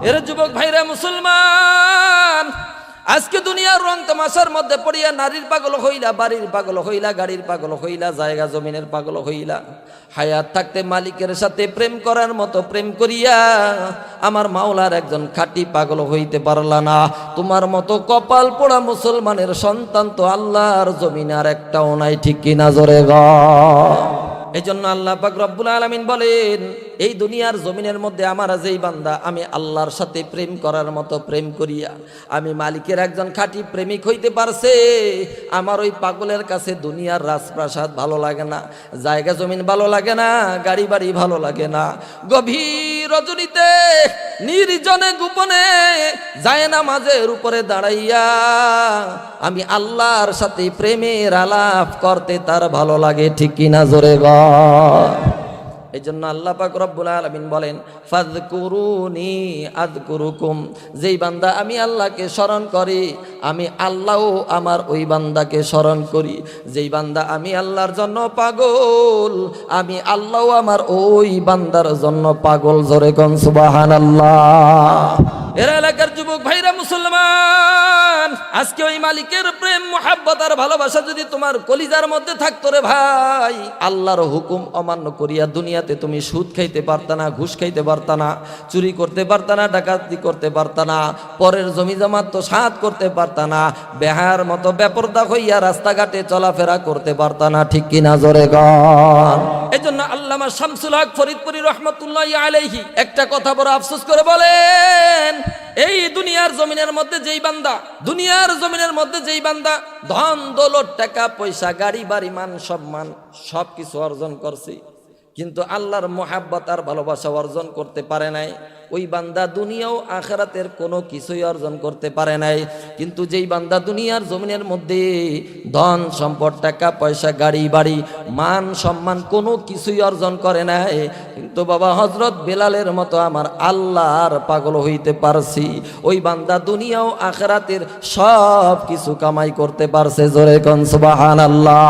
এর যুবক ভাইরা মুসলমান, আজকে দুনিয়ার রং তামাশার মধ্যে পড়িয়া নারীর পাগল হইলা, বাড়ির পাগল হইলা, গাড়ির পাগল হইলা, জায়গা জমিনের পাগল হইলা। হায়াত থাকতে মালিকের সাথে প্রেম করার মতো প্রেম করিয়া আমার মাওলার একজন খাঁটি পাগল হইতে পারলা না। তোমার মতো কপাল পোড়া মুসলমানের সন্তান তো আল্লাহর জমিনে আর একটাও নাই, ঠিক কিনা জোরে গো। এই জন্য আল্লাহ পাক রব্বুল আলামিন বলেন, এই দুনিয়ার জমিনের মধ্যে আমার যেই বান্দা আমি আল্লাহর সাথে প্রেম করার মতো প্রেম করিয়া আমি মালিকের একজন খাঁটি প্রেমিক হইতে পারছে, আমার ওই পাগলের কাছে দুনিয়ার রাজপ্রাসাদ ভালো লাগে না, জায়গা জমিন ভালো লাগে না, গাড়ি বাড়ি ভালো লাগে না। গভীর রজনীতে নির্জনে গোপনে যায় না মাঝের উপরে দাঁড়াইয়া আমি আল্লাহর সাথে প্রেমের আলাপ করতে তার ভালো লাগে, ঠিক কিনা জোরে গো। এই জন্য আল্লাহ পাক রব্বুল আলামিন বলেন, ফাযকুরুনি আযকুরুকুম, যেই বান্দা আমি আল্লাহকে স্মরণ করি আমি আল্লাহও আমার ওই বান্দাকে স্মরণ করি। যেই বান্দা আমি আল্লাহর জন্য পাগল আমি আল্লাহও আমার ওই বান্দার জন্য পাগল। জোরে কোন সুবহানাল্লাহ। এর এলাকার যুবক ভাইরা মুসলমান, আজকে ওই মালিকের প্রেম মুহাব্বত আর ভালোবাসা যদি তোমার কলিজার মধ্যে থাকতো রে ভাই, আল্লাহর হুকুম অমান্য করিয়া দুনিয়াতে তুমি সুদ খাইতে পারতা না, ঘুষ খাইতে পারতা না, চুরি করতে পারতা না, ডাকাতি করতে পারতা না, পরের জমি জমাত তো সাত করতে পারতা না, বেহার মতো বেপরদা হইয়া রাস্তাঘাটে চলাফেরা করতে পারতা না, ঠিক কিনা জোরে গণ। এই জন্য আল্লামা শামসুল হক ফরিদপুরি রহমতুল্লাহি আলাইহি একটা কথা বড় আফসোস করে বলেন, এই দুনিয়ার জমিনের মধ্যে যেই বান্দা ধন দৌলত টাকা পয়সা গাড়ি বাড়ি মান সম্মান সবকিছু অর্জন করছে কিন্তু আল্লাহর মুহাব্বত আর ভালোবাসা অর্জন করতে পারে নাই, ওই বান্দা দুনিয়াও আখিরাতের কোনো কিছুই অর্জন করতে পারে নাই। কিন্তু যেই বান্দা দুনিয়ার জমিনের মধ্যে ধন সম্পদ টাকা পয়সা গাড়ি বাড়ি মান সম্মান কোনো কিছুই অর্জন করে নাই, কিন্তু বাবা হযরত বেলালের মতো আমার আল্লাহর পাগল হইতে পারছি, ওই বান্দা দুনিয়াও আখিরাতের সব কিছু কামাই করতে পারছে। জোরে কোন সুবহানাল্লাহ।